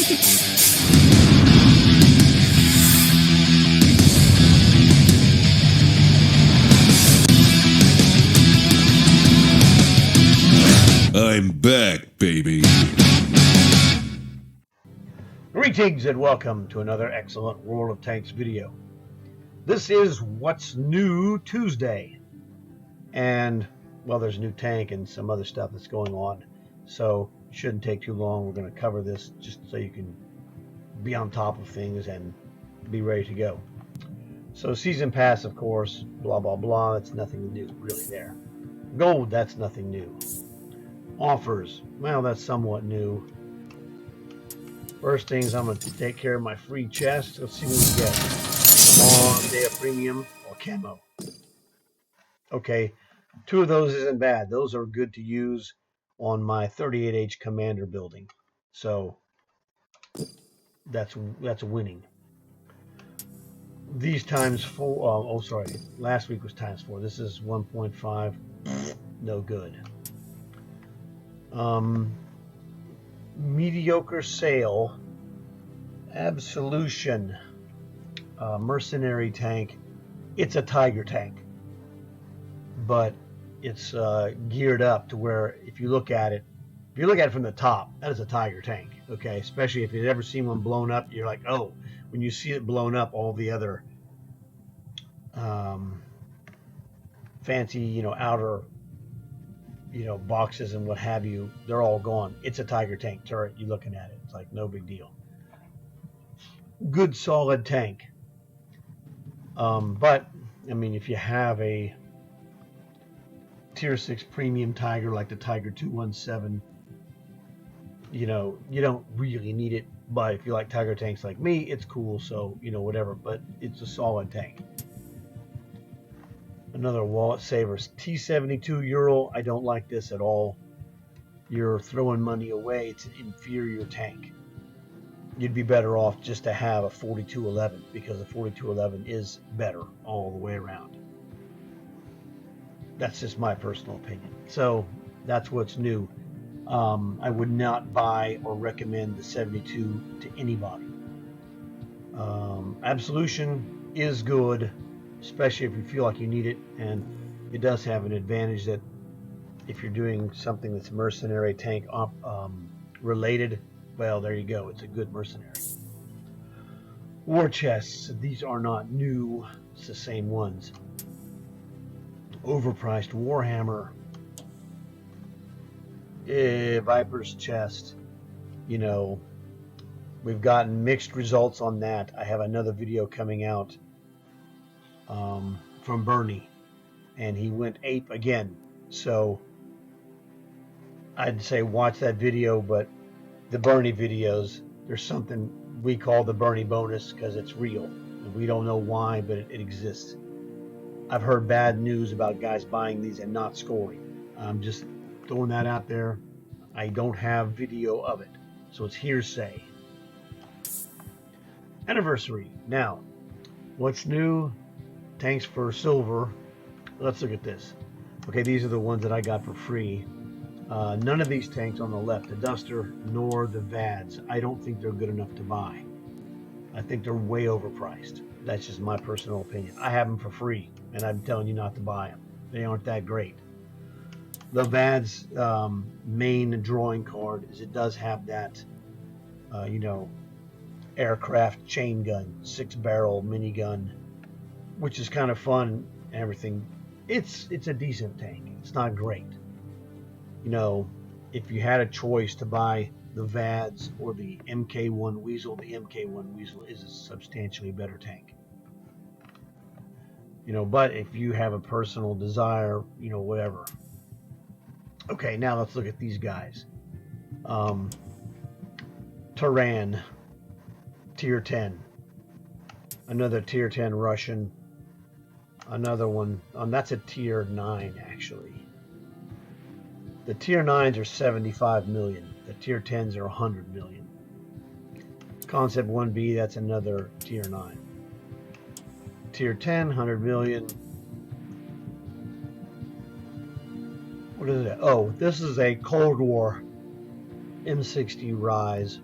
I'm back, baby. Greetings and welcome to another excellent World of Tanks video. This is What's New Tuesday. And, well, there's a new tank and some other stuff that's going on. So, it shouldn't take too long. We're going to cover this just so you can be on top of things and be ready to go. So, Season Pass, of course, blah, blah, blah. That's nothing new, really, there. Gold, that's nothing new. Offers, well, that's somewhat new. First things, I'm going to take care of my free chest. Let's see what we get. Come on, day of premium or camo. Okay, two of those isn't bad. Those are good to use on my 38H commander building. So that's winning. These times 4. Oh, sorry. Last week was times 4. This is 1.5. No good. Mediocre sale. Absolution. Mercenary tank. It's a Tiger tank, but it's geared up to where if you look at it from the top, that is a Tiger tank. Okay, especially if you've ever seen one blown up, you're like, oh, when you see it blown up, all the other fancy, outer, boxes and what have you, they're all gone. It's a Tiger tank turret. You're looking at it, it's like no big deal. Good solid tank. But I mean, if you have a tier 6 premium Tiger like the Tiger 217, you don't really need it. But if you like Tiger tanks like me, it's cool, so whatever, but it's a solid tank. Another wallet savers, T72 Ural. I don't like this at all. You're throwing money away. It's an inferior tank. You'd be better off just to have a 4211, because the 4211 is better all the way around. That's just my personal opinion. So that's what's new. I would not buy or recommend the 72 to anybody. Absolution is good, especially if you feel like you need it, and it does have an advantage that if you're doing something that's mercenary tank related, well, there you go. It's a good mercenary. War chests. These are not new. It's the same ones. Overpriced Warhammer. Viper's chest. We've gotten mixed results on that. I have another video coming out from Bernie, and he went ape again. So I'd say watch that video, but the Bernie videos, there's something we call the Bernie bonus because it's real. And we don't know why, but it exists. I've heard bad news about guys buying these and not scoring. I'm just throwing that out there. I don't have video of it, so it's hearsay. Anniversary. Now, what's new? Tanks for silver. Let's look at this. Okay, these are the ones that I got for free. None of these tanks on the left, the Duster nor the VADs, I don't think they're good enough to buy. I think they're way overpriced. That's just my personal opinion. I have them for free, and I'm telling you not to buy them. They aren't that great. The VAD's main drawing card is it does have that, aircraft chain gun, 6-barrel minigun, which is kind of fun and everything. It's a decent tank. It's not great. If you had a choice to buy the VADs or the MK1 Weasel, the MK1 Weasel is a substantially better tank. But if you have a personal desire, whatever. Okay, now let's look at these guys. Turan, tier 10. Another tier 10 Russian. Another one, that's a tier 9 actually. The tier 9s are 75 million. The tier 10s are 100 million. Concept 1B, that's another tier 9. Tier 10, 100 million. What is it? Oh, this is a Cold War M60 Rise.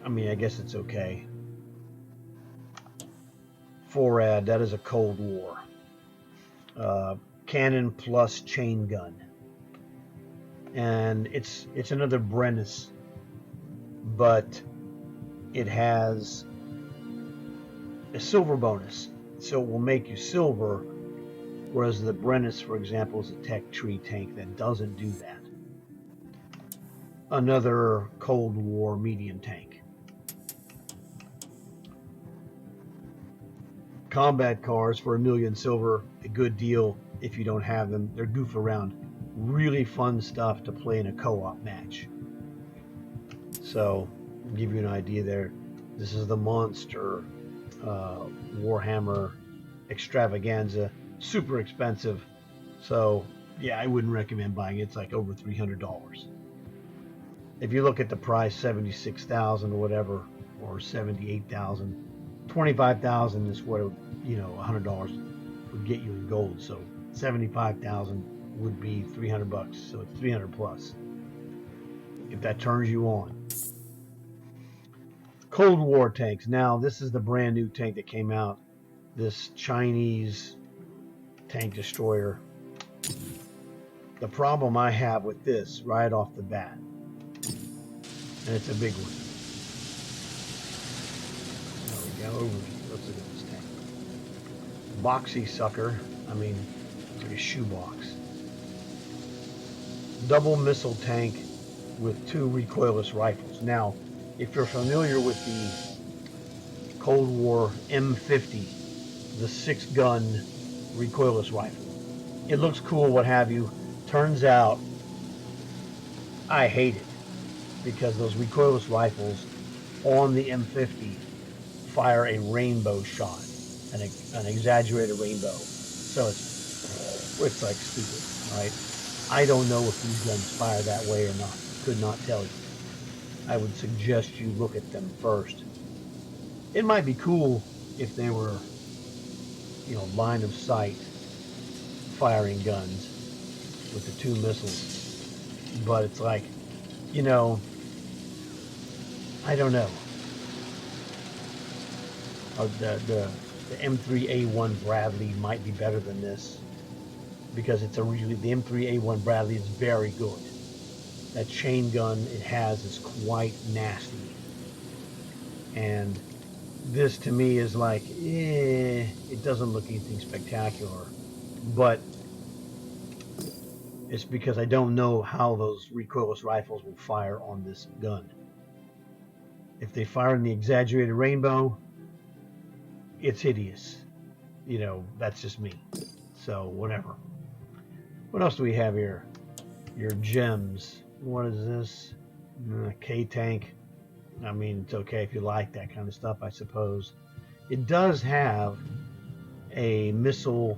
I mean, I guess it's okay. 4AD, that is a Cold War. Cannon plus chain gun. And it's another Brennus, but it has a silver bonus. So it will make you silver, whereas the Brennus, for example, is a tech tree tank that doesn't do that. Another Cold War medium tank. Combat cars for 1,000,000 silver, a good deal if you don't have them. They're goof around. Really fun stuff to play in a co-op match. So, I'll give you an idea there. This is the Monster Warhammer Extravaganza. Super expensive. So, yeah, I wouldn't recommend buying it. It's like over $300. If you look at the price, 76,000 or whatever, or 78,000, 25,000 is what $100 would get you in gold. So 75,000 would be $300, so it's 300 plus. If that turns you on. Cold War tanks. Now this is the brand new tank that came out. This Chinese tank destroyer. The problem I have with this right off the bat, and it's a big one. There we go. Let's look at this tank. Boxy sucker. I mean, it's like a shoebox. Double missile tank with 2 recoilless rifles. Now, if you're familiar with the Cold War M50, the 6-gun recoilless rifle, it looks cool, what have you. Turns out, I hate it, because those recoilless rifles on the M50 fire a rainbow shot, an exaggerated rainbow. So it's like stupid, right? I don't know if these guns fire that way or not. Could not tell you. I would suggest you look at them first. It might be cool if they were, line of sight firing guns with the 2 missiles. But it's like, I don't know. The M3A1 Bradley might be better than this, because the M3A1 Bradley is very good. That chain gun it has is quite nasty, and this to me is like, it doesn't look anything spectacular, but it's because I don't know how those recoilless rifles will fire on this gun. If they fire in the exaggerated rainbow, it's hideous. That's just me. So, whatever. What else do we have here? Your gems. What is this? K-tank. I mean, it's okay if you like that kind of stuff, I suppose. It does have a missile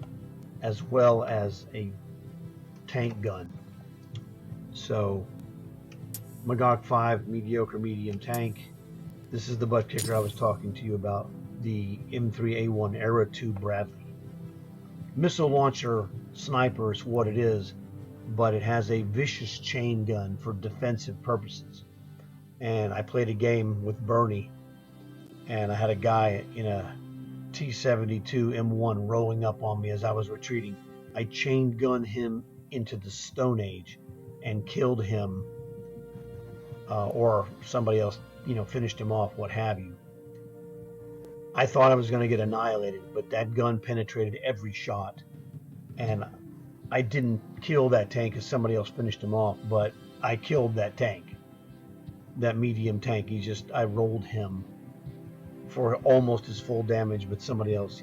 as well as a tank gun. So, Magog 5 mediocre medium tank. This is the butt kicker I was talking to you about, the M3A1 Era 2 Bradley. Missile launcher sniper is what it is, but it has a vicious chain gun for defensive purposes. And I played a game with Bernie, and I had a guy in a T-72 M1 rolling up on me as I was retreating. I chain gunned him into the Stone Age and killed him, or somebody else, finished him off, what have you. I thought I was going to get annihilated, but that gun penetrated every shot, and I didn't kill that tank because somebody else finished him off, but I killed that tank, that medium tank. I rolled him for almost his full damage, but somebody else,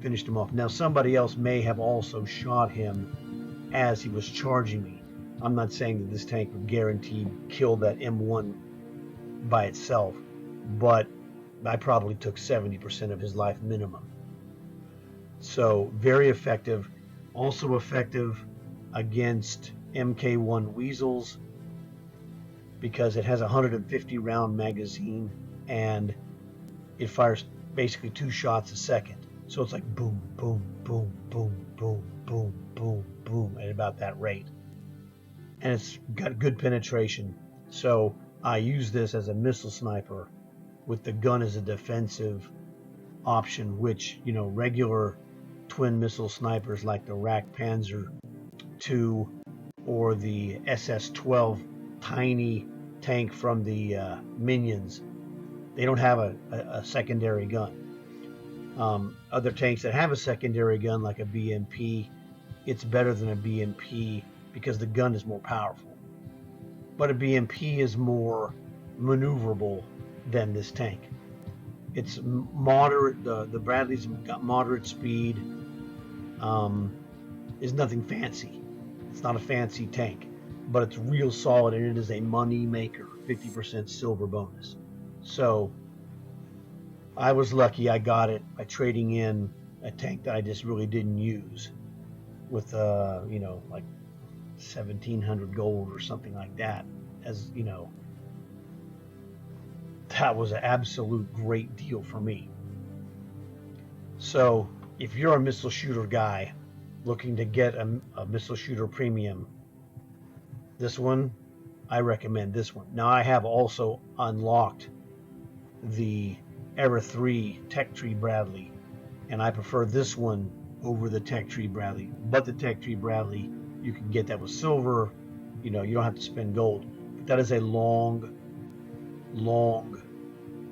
finished him off. Now, somebody else may have also shot him as he was charging me. I'm not saying that this tank would guaranteed kill that M1 by itself, but I probably took 70% of his life minimum. So, very effective. Also effective against MK1 weasels, because it has a 150 round magazine and it fires basically 2 shots a second. So it's like boom, boom, boom, boom, boom, boom, boom, boom at about that rate. And it's got good penetration. So I use this as a missile sniper with the gun as a defensive option, which, you know, regular twin missile snipers like the Rack Panzer II or the SS-12 tiny tank from the Minions, they don't have a secondary gun. Other tanks that have a secondary gun, like a BMP, it's better than a BMP because the gun is more powerful. But a BMP is more maneuverable than this tank. It's moderate. The Bradley's got moderate speed. Is nothing fancy. It's not a fancy tank, but it's real solid, and it is a money maker. 50% silver bonus. So I was lucky. I got it by trading in a tank that I just really didn't use with you know, like 1,700 gold or something like that. As you know, that was an absolute great deal for me. So if you're a missile shooter guy looking to get a missile shooter premium, this one, I recommend this one. Now I have also unlocked the Era 3 Tech Tree Bradley, and I prefer this one over the Tech Tree Bradley. But the Tech Tree Bradley, you can get that with silver. You know, you don't have to spend gold. But that is a long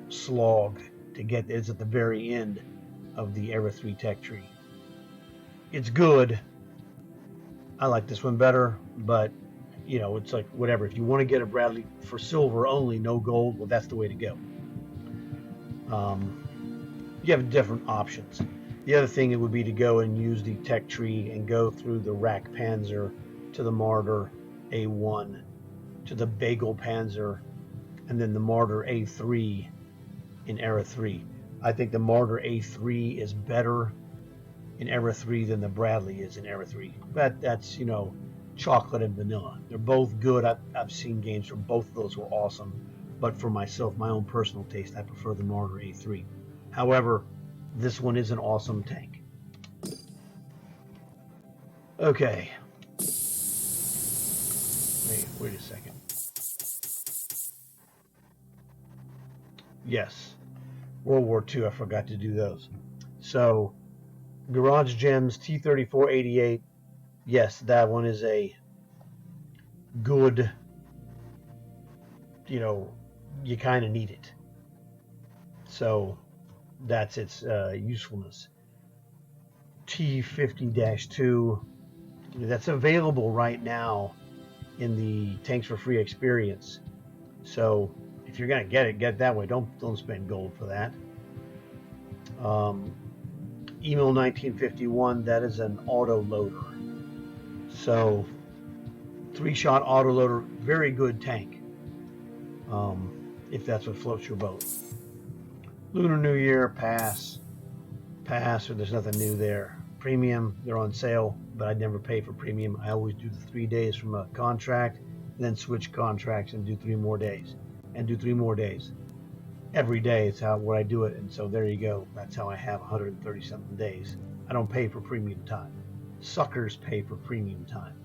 slog to get. It's at the very end of the Era 3 Tech Tree. It's good. I like this one better, but you know, it's like whatever. If you want to get a Bradley for silver only, no gold, well, that's the way to go. You have different options. The other thing, it would be to go and use the Tech Tree and go through the Rack Panzer to the Martyr A1 to the Bagel Panzer, and then the Martyr A3 in Era 3. I think the Martyr A3 is better in Era 3 than the Bradley is in Era 3. That's, you know, chocolate and vanilla. They're both good. I've seen games where both of those were awesome. But for myself, my own personal taste, I prefer the Martyr A3. However, this one is an awesome tank. Okay. Wait a second. Yes. World War II, I forgot to do those. So, Garage Gems T-34-88. Yes, that one is a good, you know, you kind of need it. So that's its usefulness. T50-2, that's available right now in the Tanks for Free experience. So if you're gonna get it that way. Don't spend gold for that. Emo 1951, that is an auto loader. So 3-shot auto loader, very good tank. If that's what floats your boat. Lunar New Year, pass, or there's nothing new there. Premium, they're on sale, but I never pay for premium. I always do the 3 days from a contract, then switch contracts and do 3 more days, and do 3 more days. Every day is what I do it, and so there you go. That's how I have 130 something days. I don't pay for premium time. Suckers pay for premium time.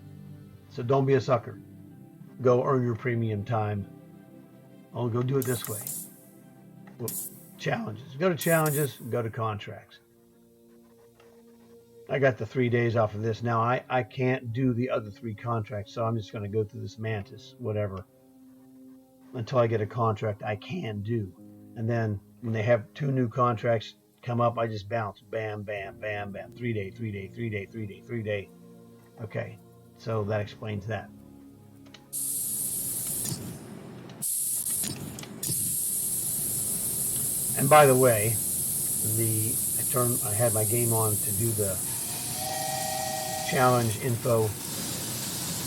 So don't be a sucker. Go earn your premium time. I'll go do it this way. Well, challenges. Go to challenges, go to contracts. I got the 3 days off of this. Now I can't do the other 3 contracts, so I'm just going to go through this Mantis, whatever, until I get a contract I can do. And then when they have 2 new contracts come up, I just bounce. Bam, bam, bam, bam. 3 day, 3 day, 3 day, 3 day, 3 day. Okay, so that explains that. And by the way, I had my game on to do the challenge info,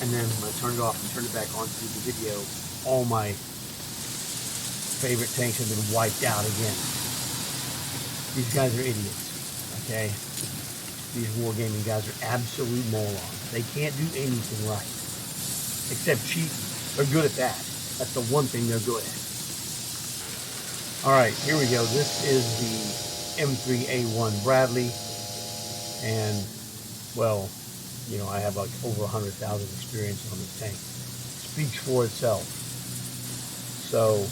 and then when I turned it off and turned it back on to do the video, all my favorite tanks have been wiped out again. These guys are idiots, okay? These wargaming guys are absolute morons. They can't do anything right, except cheat. They're good at that. That's the one thing they're good at. All right, here we go. This is the M3A1 Bradley, and well, you know, I have like over 100,000 experience on this tank. Speaks for itself. So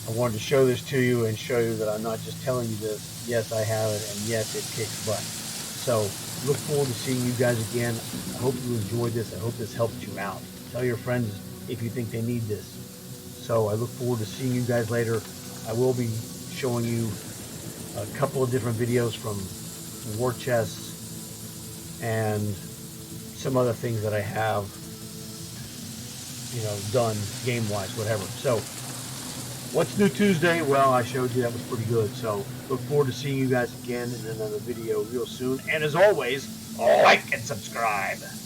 I wanted to show this to you and show you that I'm not just telling you this. Yes, I have it, and yes, it kicks butt. So look forward to seeing you guys again. I hope you enjoyed this. I hope this helped you out. Tell your friends if you think they need this. So I look forward to seeing you guys later. I will be showing you a couple of different videos from war chests and some other things that I have, done game-wise, whatever. So what's new Tuesday? Well, I showed you that was pretty good. So look forward to seeing you guys again in another video real soon. And as always, like and subscribe.